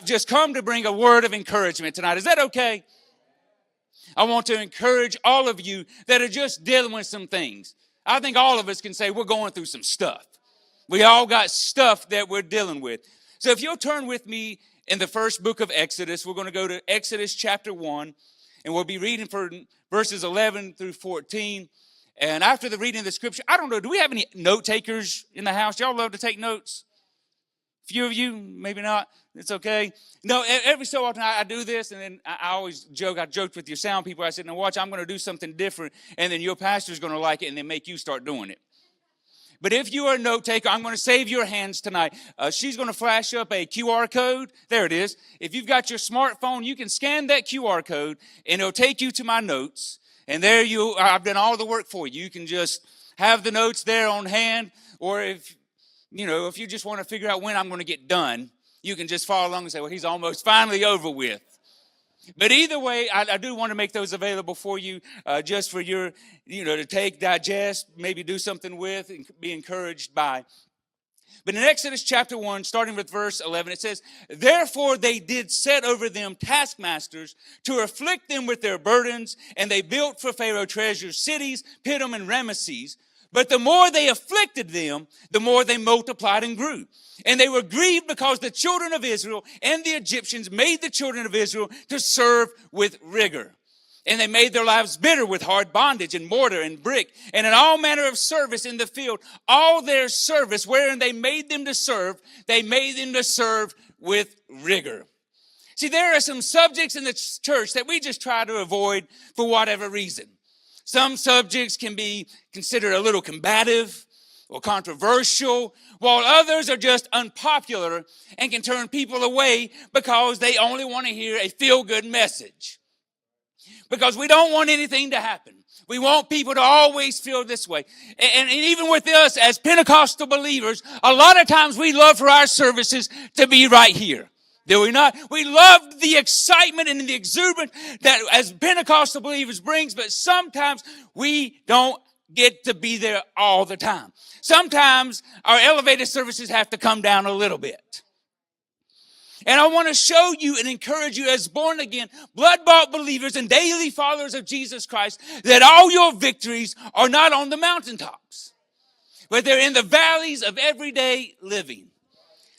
just come to bring a word of encouragement tonight. Is that okay? I want to encourage all of you that are just dealing with some things. I think all of us can say we're going through some stuff. We all got stuff that we're dealing with. So if you'll turn with me in the first book of Exodus, we're going to go to Exodus chapter 1, and we'll be reading for verses 11 through 14. And after the reading of the scripture, I don't know, do we have any note takers in the house? Y'all love to take notes? A few of you, maybe not. It's okay. No, every so often I do this, and then I always joke. I joked with your sound people. I said, now watch, I'm going to do something different, and then your pastor's going to like it and then make you start doing it. But if you are a note taker, I'm going to save your hands tonight. She's going to flash up a QR code. There it is. If you've got your smartphone, you can scan that QR code, and it'll take you to my notes. And there I've done all the work for you. You can just have the notes there on hand, or if you just want to figure out when I'm going to get done, you can just follow along and say, well, he's almost finally over with. But either way, I do want to make those available for you just for your, to take, digest, maybe do something with, and be encouraged by. But in Exodus chapter 1, starting with verse 11, it says, therefore they did set over them taskmasters to afflict them with their burdens, and they built for Pharaoh treasures, cities, Pithom and Ramesses. But the more they afflicted them, the more they multiplied and grew. And they were grieved because the children of Israel and the Egyptians made the children of Israel to serve with rigor. And they made their lives bitter with hard bondage and mortar and brick and in all manner of service in the field. All their service wherein they made them to serve with rigor. See, there are some subjects in the church that we just try to avoid for whatever reason. Some subjects can be considered a little combative or controversial, while others are just unpopular and can turn people away because they only want to hear a feel-good message. Because we don't want anything to happen. We want people to always feel this way. And even with us as Pentecostal believers, a lot of times we love for our services to be right here. Do we not? We love the excitement and the exuberance that as Pentecostal believers brings, but sometimes we don't get to be there all the time. Sometimes our elevated services have to come down a little bit. And I want to show you and encourage you as born-again, blood-bought believers and daily followers of Jesus Christ that all your victories are not on the mountaintops, but they're in the valleys of everyday living.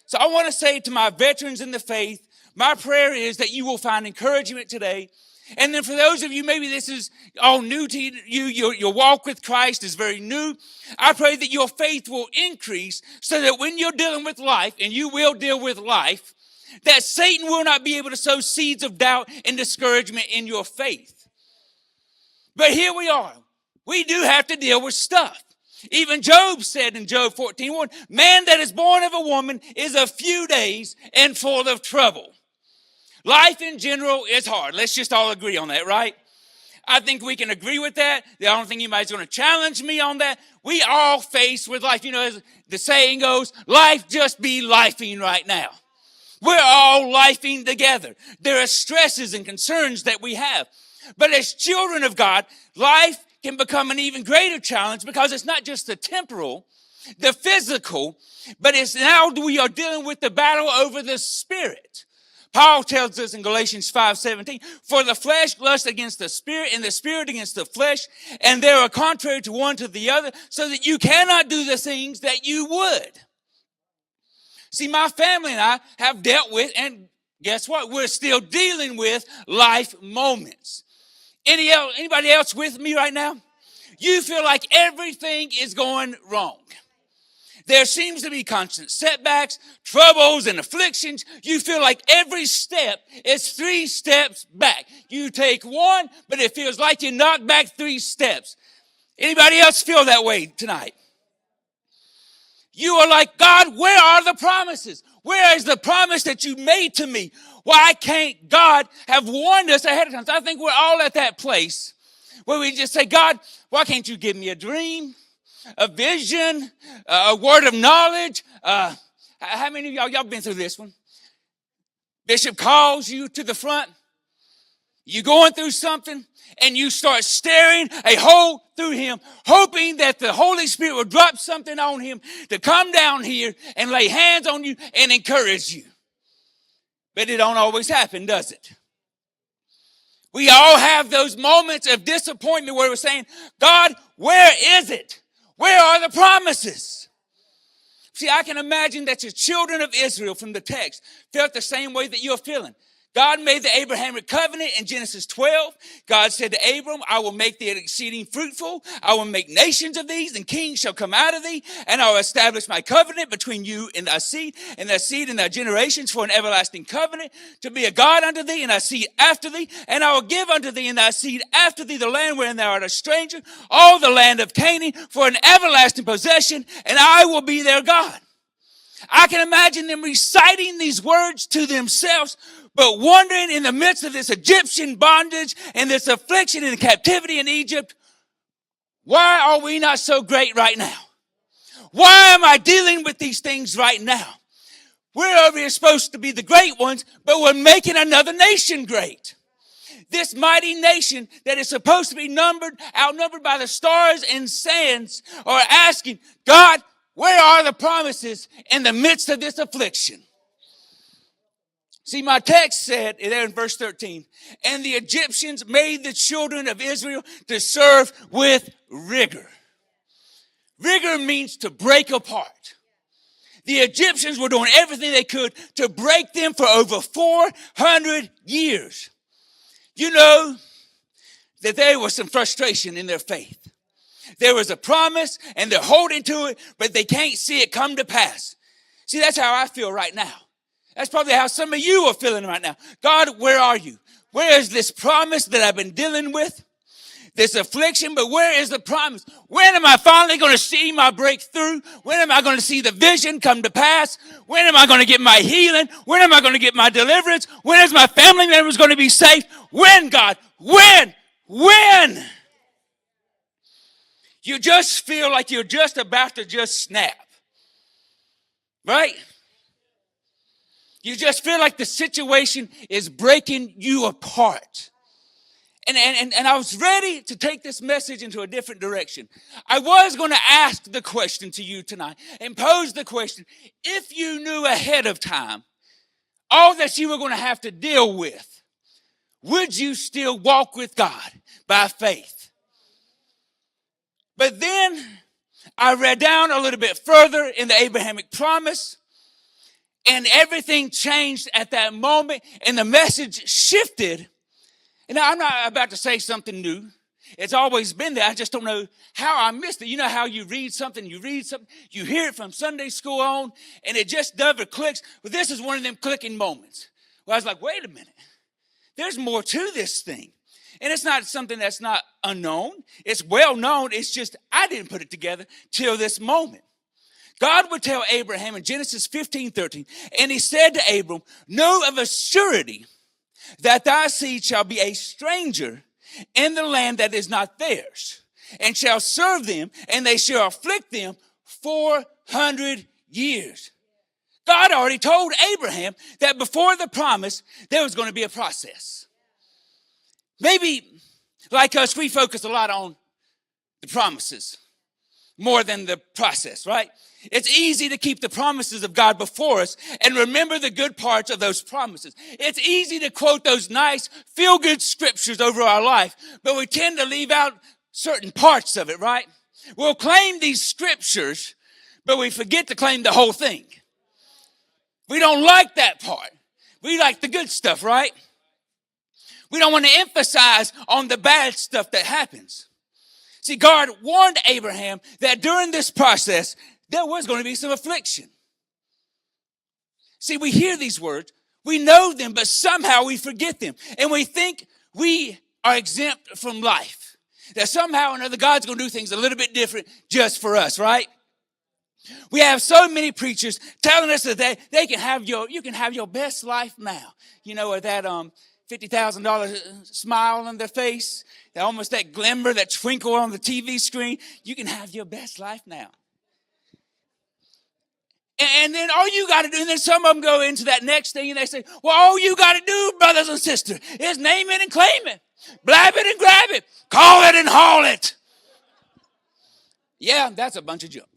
So I want to say to my veterans in the faith, my prayer is that you will find encouragement today. And then for those of you, maybe this is all new to you, your walk with Christ is very new. I pray that your faith will increase so that when you're dealing with life, and you will deal with life, that Satan will not be able to sow seeds of doubt and discouragement in your faith. But here we are. We do have to deal with stuff. Even Job said in Job 14:1, man that is born of a woman is a few days and full of trouble. Life in general is hard. Let's just all agree on that, right? I think we can agree with that. I don't think anybody's going to challenge me on that. We all face with life. As the saying goes, life just be lifing right now. We're all lifing together. There are stresses and concerns that we have. But as children of God, life can become an even greater challenge because it's not just the temporal, the physical, but it's now we are dealing with the battle over the spirit. Paul tells us in Galatians 5:17, for the flesh lusts against the spirit and the spirit against the flesh, and they are contrary to one to the other, so that you cannot do the things that you would. See, my family and I have dealt with, and guess what? We're still dealing with life moments. Anybody else with me right now? You feel like everything is going wrong. There seems to be constant setbacks, troubles, and afflictions. You feel like every step is 3 steps back. You take one, but it feels like you knocked back 3 steps. Anybody else feel that way tonight? You are like, God, where are the promises? Where is the promise that you made to me? Why can't God have warned us ahead of time? So I think we're all at that place where we just say, God, why can't you give me a dream, a vision, a word of knowledge? How many of y'all been through this one? Bishop calls you to the front. You're going through something and you start staring a hole through him, hoping that the Holy Spirit will drop something on him to come down here and lay hands on you and encourage you. But it don't always happen, does it? We all have those moments of disappointment where we're saying, God, where is it? Where are the promises? See, I can imagine that the children of Israel from the text felt the same way that you're feeling. God made the Abrahamic covenant in Genesis 12. God said to Abram, I will make thee exceeding fruitful. I will make nations of these, and kings shall come out of thee. And I will establish my covenant between you and thy seed and thy generations for an everlasting covenant, to be a God unto thee and thy seed after thee. And I will give unto thee and thy seed after thee the land wherein thou art a stranger, all the land of Canaan, for an everlasting possession, and I will be their God. I can imagine them reciting these words to themselves, but wondering in the midst of this Egyptian bondage and this affliction and captivity in Egypt, why are we not so great right now? Why am I dealing with these things right now? We're over here supposed to be the great ones, but we're making another nation great. This mighty nation that is supposed to be outnumbered by the stars and sands, are asking, God, where are the promises in the midst of this affliction? See, my text said there in verse 13, and the Egyptians made the children of Israel to serve with rigor. Rigor means to break apart. The Egyptians were doing everything they could to break them for over 400 years. You know that there was some frustration in their faith. There was a promise and they're holding to it, but they can't see it come to pass. See, that's how I feel right now. That's probably how some of you are feeling right now. God, where are you? Where is this promise that I've been dealing with? This affliction, but where is the promise? When am I finally going to see my breakthrough? When am I going to see the vision come to pass? When am I going to get my healing? When am I going to get my deliverance? When is my family members going to be safe? When, God? When? When? You just feel like you're just about to just snap. Right? You just feel like the situation is breaking you apart. And I was ready to take this message into a different direction. I was going to ask the question to you tonight and pose the question, if you knew ahead of time all that you were going to have to deal with, would you still walk with God by faith? But then I read down a little bit further in the Abrahamic promise, and everything changed at that moment, and the message shifted. And now I'm not about to say something new. It's always been there. I just don't know how I missed it. You know how you read something, you hear it from Sunday school on, and it just never clicks. Well, this is one of them clicking moments where I was like, wait a minute. There's more to this thing. And it's not something that's not unknown. It's well known. It's just I didn't put it together till this moment. God would tell Abraham in Genesis 15:13, and he said to Abram, know of a surety that thy seed shall be a stranger in the land that is not theirs, and shall serve them, and they shall afflict them 400 years. God already told Abraham that before the promise, there was going to be a process. Maybe, like us, we focus a lot on the promises more than the process, right? It's easy to keep the promises of God before us and remember the good parts of those promises. It's easy to quote those nice, feel-good scriptures over our life, but we tend to leave out certain parts of it, right? We'll claim these scriptures, but we forget to claim the whole thing. We don't like that part. We like the good stuff, right? We don't want to emphasize on the bad stuff that happens. See, God warned Abraham that during this process, there was going to be some affliction. See, we hear these words, we know them, but somehow we forget them. And we think we are exempt from life. That somehow or another God's going to do things a little bit different just for us, right? We have so many preachers telling us that you can have your best life now. You know, with that $50,000 smile on their face, almost that glimmer, that twinkle on the TV screen. You can have your best life now. And then all you got to do, and then some of them go into that next thing and they say, well, all you got to do, brothers and sisters, is name it and claim it. Blab it and grab it. Call it and haul it. Yeah, that's a bunch of junk.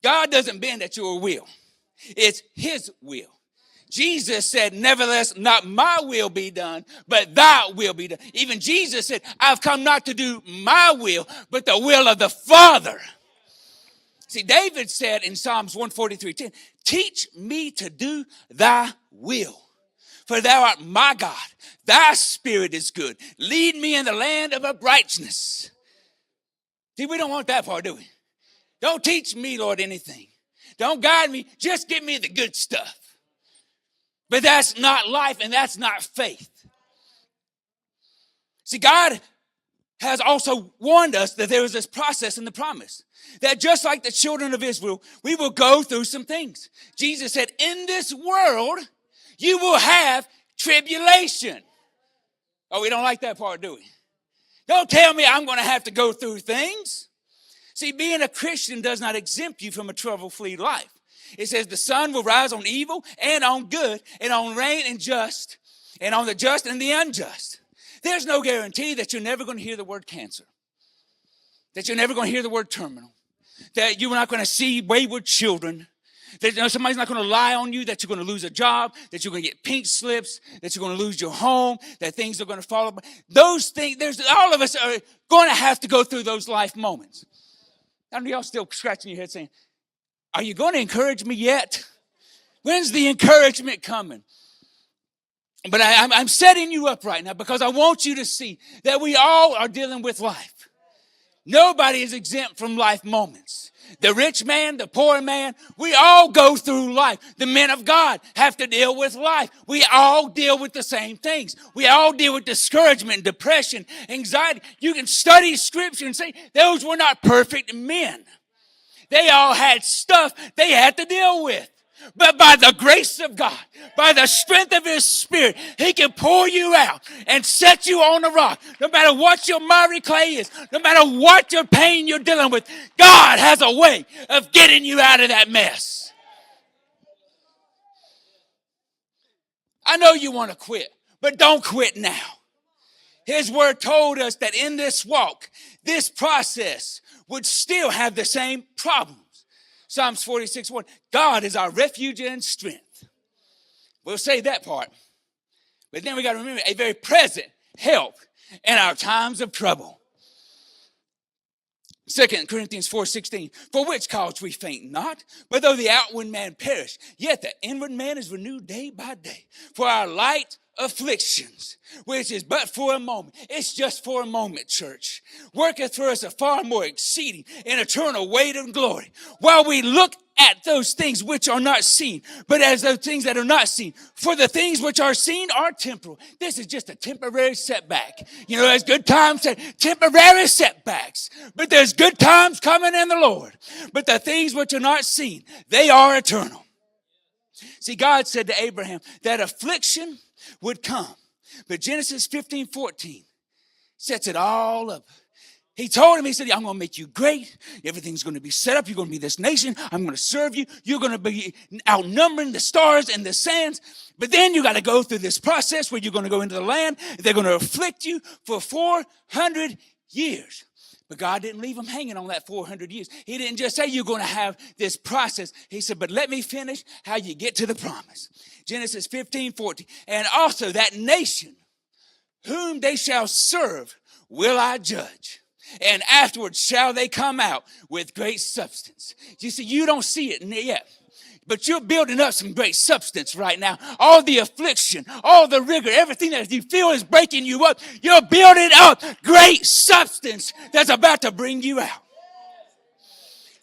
God doesn't bend at your will. It's his will. Jesus said, nevertheless, not my will be done, but thy will be done. Even Jesus said, I've come not to do my will, but the will of the Father. See, David said in Psalms 143:10, teach me to do thy will, for thou art my God. Thy spirit is good. Lead me in the land of uprightness. See, we don't want that part, do we? Don't teach me, Lord, anything. Don't guide me. Just give me the good stuff. But that's not life and that's not faith. See, God has also warned us that there is this process in the promise. That just like the children of Israel, we will go through some things. Jesus said, in this world, you will have tribulation. Oh, we don't like that part, do we? Don't tell me I'm going to have to go through things. See, being a Christian does not exempt you from a trouble-free life. It says the sun will rise on evil and on good, and on rain and just, and on the just and the unjust. There's no guarantee that you're never going to hear the word cancer, that you're never going to hear the word terminal, that you're not going to see wayward children, that somebody's not going to lie on you, that you're going to lose a job, that you're going to get pink slips, that you're going to lose your home, that things are going to fall apart. Those things, all of us are going to have to go through those life moments. I know y'all still scratching your head saying, are you going to encourage me yet? When's the encouragement coming? But I'm setting you up right now because I want you to see that we all are dealing with life. Nobody is exempt from life moments. The rich man, the poor man, we all go through life. The men of God have to deal with life. We all deal with the same things. We all deal with discouragement, depression, anxiety. You can study scripture and say those were not perfect men. They all had stuff they had to deal with. But by the grace of God, by the strength of his spirit, he can pull you out and set you on the rock. No matter what your miry clay is, no matter what your pain you're dealing with, God has a way of getting you out of that mess. I know you want to quit, but don't quit now. His word told us that in this walk, this process would still have the same problems. Psalms 46:1, God is our refuge and strength. We'll say that part. But then we got to remember a very present help in our times of trouble. 2 Corinthians 4:16, for which cause we faint not, but though the outward man perish, yet the inward man is renewed day by day. For our light afflictions, which is but for a moment. It's just for a moment, church. Worketh for us a far more exceeding and eternal weight of glory. While we look at those things which are not seen, but as those things that are not seen. For the things which are seen are temporal. This is just a temporary setback. You know, there's good times, temporary setbacks. But there's good times coming in the Lord. But the things which are not seen, they are eternal. See, God said to Abraham that affliction would come. But Genesis 15:14 sets it all up. He told him, he said, I'm going to make you great. Everything's going to be set up. You're going to be this nation. I'm going to serve you. You're going to be outnumbering the stars and the sands. But then you got to go through this process where you're going to go into the land. They're going to afflict you for 400 years. But God didn't leave him hanging on that 400 years. He didn't just say you're going to have this process. He said, but let me finish how you get to the promise. Genesis 15:14. And also that nation whom they shall serve will I judge. And afterwards shall they come out with great substance. You see, you don't see it yet. But you're building up some great substance right now. All the affliction, all the rigor, everything that you feel is breaking you up. You're building up great substance that's about to bring you out.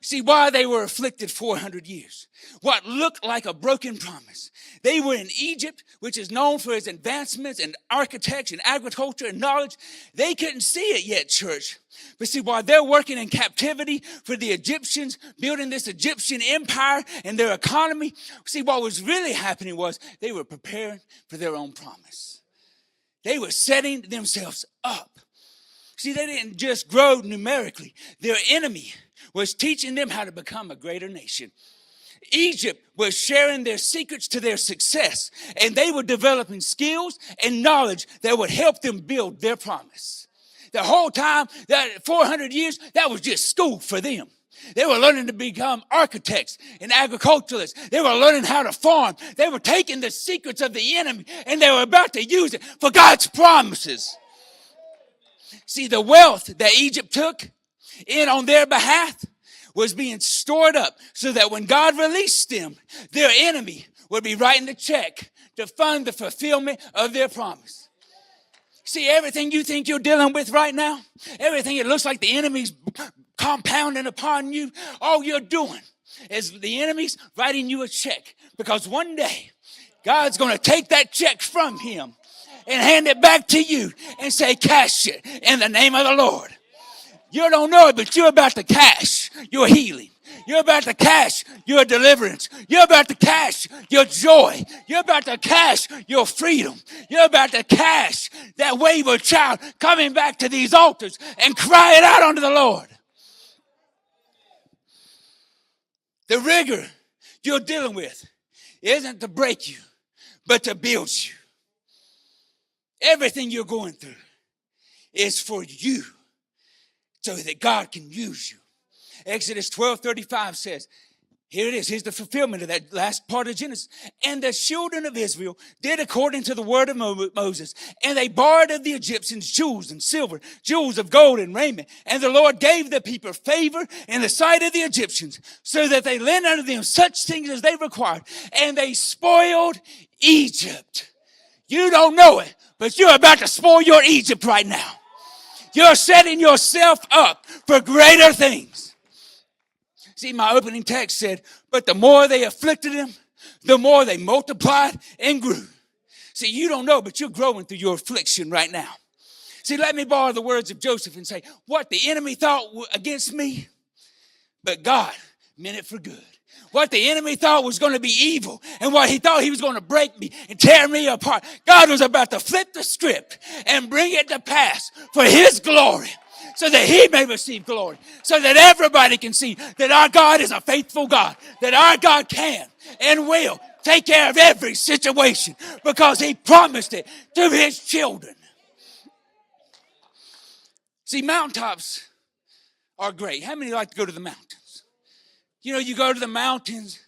See, why they were afflicted 400 years. What looked like a broken promise. They were in Egypt, which is known for its advancements in architecture and agriculture and knowledge. They couldn't see it yet, church. But see, while they're working in captivity for the Egyptians, building this Egyptian empire and their economy, see, what was really happening was they were preparing for their own promise. They were setting themselves up. See, they didn't just grow numerically. Their enemy was teaching them how to become a greater nation. Egypt was sharing their secrets to their success, and they were developing skills and knowledge that would help them build their promise. The whole time, that 400 years, that was just school for them. They were learning to become architects and agriculturalists. They were learning how to farm. They were taking the secrets of the enemy and they were about to use it for God's promises. See, the wealth that Egypt took in on their behalf was being stored up so that when God released them, their enemy would be writing the check to fund the fulfillment of their promise. See, everything you think you're dealing with right now, everything it looks like the enemy's compounding upon you, all you're doing is the enemy's writing you a check, because one day God's going to take that check from him and hand it back to you and say, cash it in the name of the Lord. You don't know it, but you're about to cash your healing. You're about to cash your deliverance. You're about to cash your joy. You're about to cash your freedom. You're about to cash that wayward child coming back to these altars and crying out unto the Lord. The rigor you're dealing with isn't to break you, but to build you. Everything you're going through is for you so that God can use you. Exodus 12:35 says, here it is. Here's the fulfillment of that last part of Genesis. And the children of Israel did according to the word of Moses. And they borrowed of the Egyptians jewels and silver, jewels of gold and raiment. And the Lord gave the people favor in the sight of the Egyptians, so that they lent unto them such things as they required. And they spoiled Egypt. You don't know it, but you're about to spoil your Egypt right now. You're setting yourself up for greater things. See, my opening text said, but the more they afflicted him, the more they multiplied and grew. See, you don't know, but you're growing through your affliction right now. See, let me borrow the words of Joseph and say, what the enemy thought against me, but God meant it for good. What the enemy thought was going to be evil and what he thought he was going to break me and tear me apart, God was about to flip the script and bring it to pass for his glory, so that he may receive glory, so that everybody can see that our God is a faithful God, that our God can and will take care of every situation because he promised it to his children. See, mountaintops are great. How many like to go to the mountains? You know, you go to the mountains,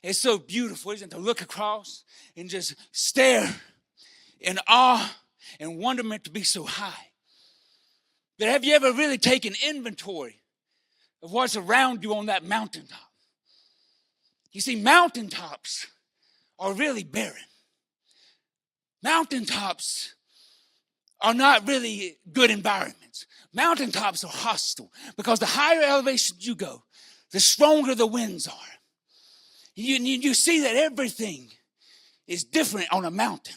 it's so beautiful, isn't it, to look across and just stare in awe and wonderment to be so high. But have you ever really taken inventory of what's around you on that mountaintop? You see, mountaintops are really barren. Mountaintops are not really good environments. Mountaintops are hostile because the higher elevation you go, the stronger the winds are. You see that everything is different on a mountain.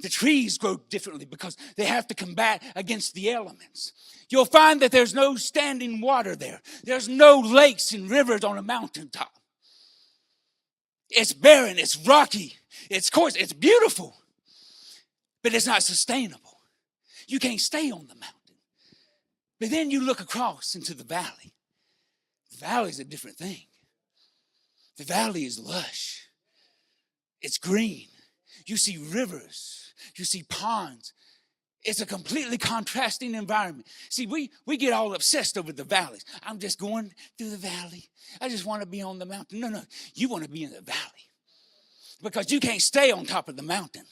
The trees grow differently because they have to combat against the elements. You'll find that there's no standing water there. There's no lakes and rivers on a mountaintop. It's barren, it's rocky, it's coarse, it's beautiful, but it's not sustainable. You can't stay on the mountain. But then you look across into the valley. The valley is a different thing. The valley is lush. It's green. You see rivers. You see ponds. It's a completely contrasting environment. See, we get all obsessed over the valleys. I'm just going through the valley. I just want to be on the mountain. No, you want to be in the valley because you can't stay on top of the mountain.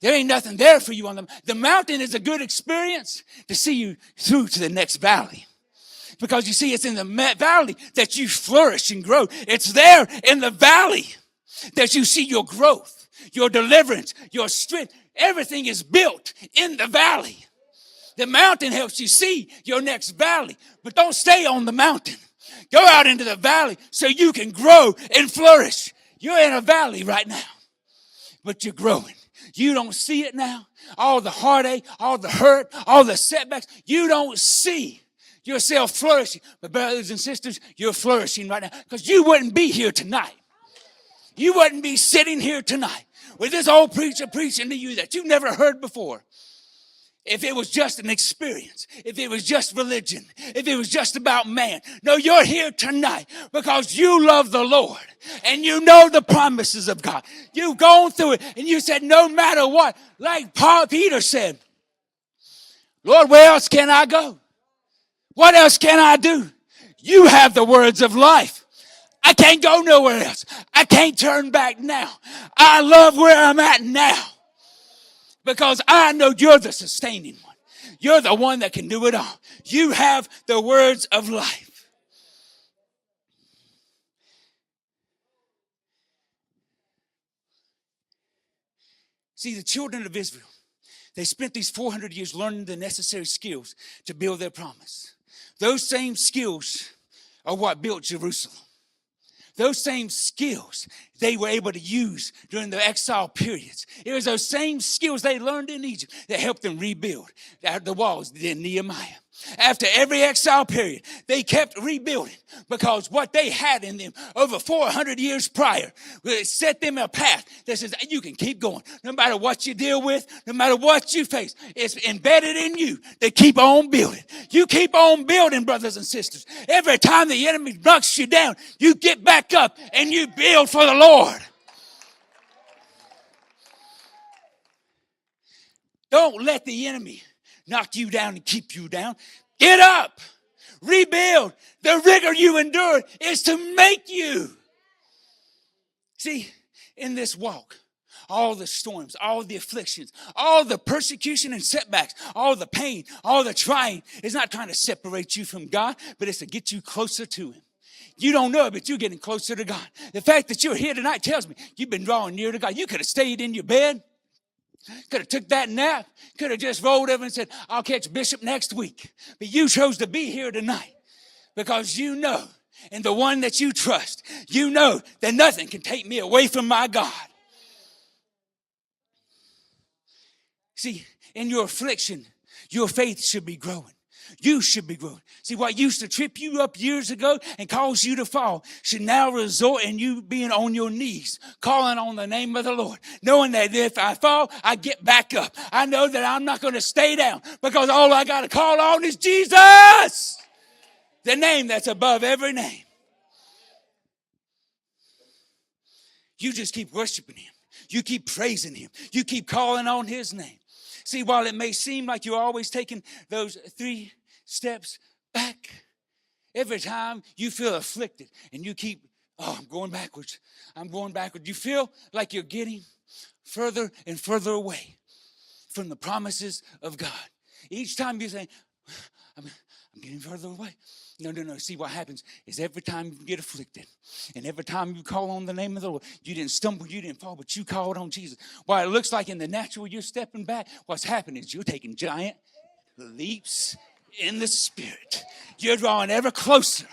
There ain't nothing there for you on the mountain is a good experience to see you through to the next valley. Because you see, it's in the valley that you flourish and grow. It's there in the valley that you see your growth, your deliverance, your strength. Everything is built in the valley. The mountain helps you see your next valley, but don't stay on the mountain. Go out into the valley so you can grow and flourish. You're in a valley right now, but you're growing. You don't see it now. All the heartache, all the hurt, all the setbacks. You don't see yourself flourishing. But brothers and sisters, you're flourishing right now because you wouldn't be here tonight. You wouldn't be sitting here tonight with this old preacher preaching to you that you've never heard before. If it was just an experience, if it was just religion, if it was just about man. No, you're here tonight because you love the Lord and you know the promises of God. You've gone through it and you said, no matter what, like Peter said, Lord, where else can I go? What else can I do? You have the words of life. I can't go nowhere else. I can't turn back now. I love where I'm at now because I know you're the sustaining one. You're the one that can do it all. You have the words of life. See, the children of Israel, they spent these 400 years learning the necessary skills to build their promise. Those same skills are what built Jerusalem. Those same skills they were able to use during the exile periods. It was those same skills they learned in Egypt that helped them rebuild the walls in Nehemiah. After every exile period, they kept rebuilding because what they had in them over 400 years prior set them a path that says you can keep going. No matter what you deal with, no matter what you face, it's embedded in you to keep on building. You keep on building, brothers and sisters. Every time the enemy knocks you down, you get back up and you build for the Lord. Don't let the enemy knock you down and keep you down. Get up. Rebuild. The rigor you endured is to make you. See, in this walk, all the storms, all the afflictions, all the persecution and setbacks, all the pain, all the trying is not trying to separate you from God, but it's to get you closer to Him. You don't know it, but you're getting closer to God. The fact that you're here tonight tells me you've been drawing near to God. You could have stayed in your bed. Could have took that nap. Could have just rolled over and said, I'll catch Bishop next week. But you chose to be here tonight because you know, and the one that you trust, you know that nothing can take me away from my God. See, in your affliction, your faith should be growing. You should be growing. See, what used to trip you up years ago and cause you to fall should now result in you being on your knees, calling on the name of the Lord, knowing that if I fall, I get back up. I know that I'm not going to stay down because all I got to call on is Jesus, the name that's above every name. You just keep worshiping Him. You keep praising Him. You keep calling on His name. See, while it may seem like you're always taking those 3 steps back, every time you feel afflicted and you keep, I'm going backwards. I'm going backwards. You feel like you're getting further and further away from the promises of God. Each time you say, I'm getting further away. No. See, what happens is every time you get afflicted and every time you call on the name of the Lord, you didn't stumble, you didn't fall, but you called on Jesus. While it looks like in the natural you're stepping back, what's happening is you're taking giant leaps in the Spirit. You're drawing ever closer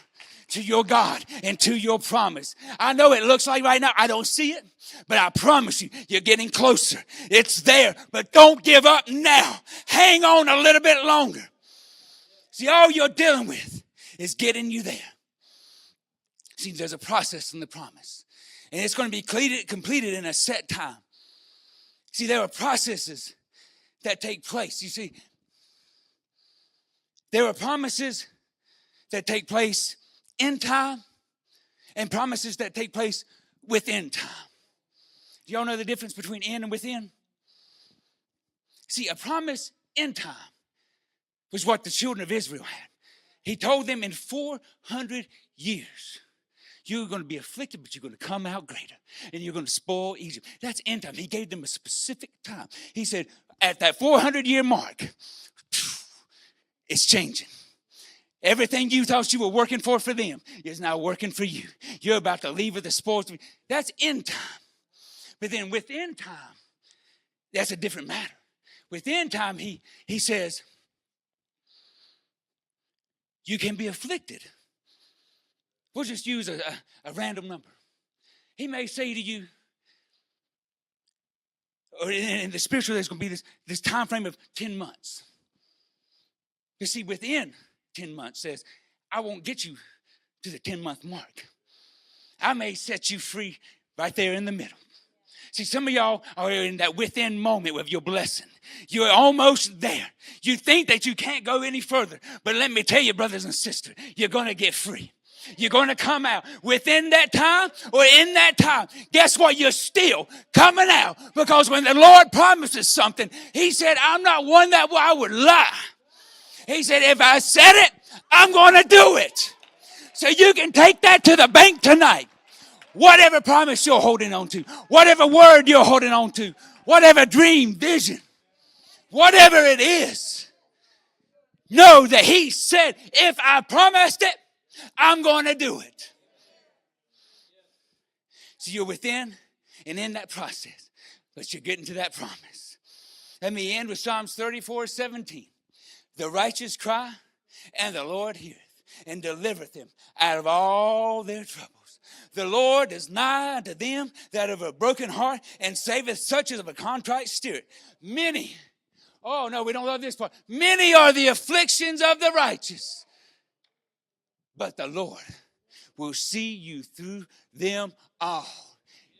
to your God and to your promise. I know it looks like right now I don't see it, but I promise you, you're getting closer. It's there, but don't give up now. Hang on a little bit longer. See, all you're dealing with is getting you there. See, there's a process in the promise, and it's going to be completed in a set time. See, there are processes that take place. You see, there are promises that take place in time and promises that take place within time. Do y'all know the difference between in and within? See, a promise in time was what the children of Israel had. He told them in 400 years, you're going to be afflicted, but you're going to come out greater. And you're going to spoil Egypt. That's end time. He gave them a specific time. He said, at that 400-year mark, it's changing. Everything you thought you were working for them is now working for you. You're about to leave with the spoils. That's end time. But then within time, that's a different matter. Within time, he says, you can be afflicted. We'll just use a random number. He may say to you, or in the spiritual, there's going to be this time frame of 10 months. You see, within 10 months says, I won't get you to the 10-month mark. I may set you free right there in the middle. See, some of y'all are in that within moment of your blessing. You're almost there. You think that you can't go any further. But let me tell you, brothers and sisters, you're going to get free. You're going to come out within that time or in that time. Guess what? You're still coming out. Because when the Lord promises something, He said, I'm not one that I would lie. He said, if I said it, I'm going to do it. So you can take that to the bank tonight. Whatever promise you're holding on to, whatever word you're holding on to, whatever dream, vision, whatever it is, know that he said, if I promised it, I'm going to do it. So you're within and in that process, but you're getting to that promise. Let me end with Psalms 34:17. The righteous cry, and the Lord heareth, and delivereth them out of all their troubles. The Lord is nigh unto them that have a broken heart, and saveth such as of a contrite spirit. Many, oh no, we don't love this part. Many are the afflictions of the righteous, but the Lord will see you through them all.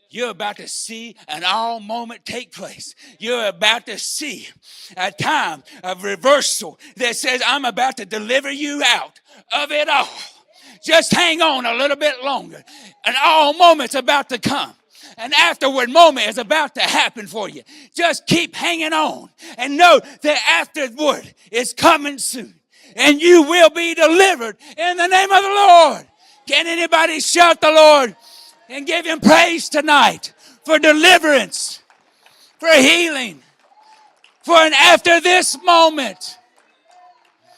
You're about to see an all moment take place. You're about to see a time of reversal that says, I'm about to deliver you out of it all. Just hang on a little bit longer. An all moment's about to come. An afterward moment is about to happen for you. Just keep hanging on and know that afterward is coming soon. And you will be delivered in the name of the Lord. Can anybody shout the Lord and give him praise tonight for deliverance, for healing, for an after this moment?